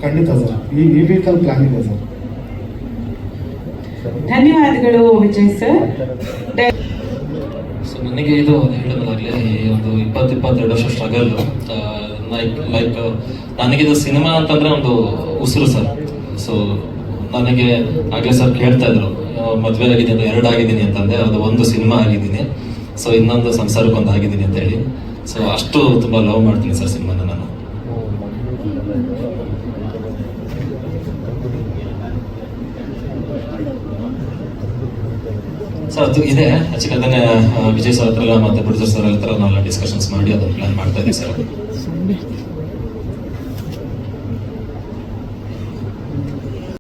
ಖಂಡಿತ ಸರ್, ಈ ವೀಕಲ್ಲಿ ಪ್ಲಾನ್ ಇದೆ ಸರ್. ಧನ್ಯವಾದಗಳು ವಿಜಯ್ ಸರ್. ಸೊ ನನಗೆ ಇದು ಹೇಳಿದಾಗಲೇ ಒಂದು 22 ವರ್ಷ ಸ್ಟ್ರಗಲ್. ಲೈಕ್ ನನಗಿದು ಸಿನಿಮಾ ಅಂತಂದ್ರೆ ಒಂದು ಉಸಿರು ಸರ್. ಸೊ ನನಗೆ ಆಗ್ಲೇ ಸರ್ ಕೇಳ್ತಾ ಇದ್ರು ಮದುವೆ ಆಗಿದೆ ಅಂತ, 2 ಆಗಿದ್ದೀನಿ ಅಂತಂದೆ. ಅದು 1 ಸಿನಿಮಾ ಆಗಿದ್ದೀನಿ, ಸೊ ಇನ್ನೊಂದು ಸಂಸಾರಕ್ಕೆ 1 ಆಗಿದ್ದೀನಿ ಅಂತ ಹೇಳಿ. ಸೊ ಅಷ್ಟು ತುಂಬಾ ಲವ್ ಮಾಡ್ತೀನಿ ಸರ್ ಸಿನಿಮಾನ ನಾನು. ಸೊ ಅದು ಇದೆ ಆಕ್ಚುಲಿ. ಅದನ್ನೇ ವಿಜಯ್ ಸರ್ ಹತ್ರ ಮತ್ತೆ ಪ್ರೊಡ್ಯೂಸರ್ ಸರ್ ಹತ್ರ ನಾವೆಲ್ಲ ಡಿಸ್ಕಷನ್ಸ್ ಮಾಡಿ ಅದನ್ನ ಪ್ಲಾನ್ ಮಾಡ್ತಾ ಇದ್ದೀವಿ ಸರ್.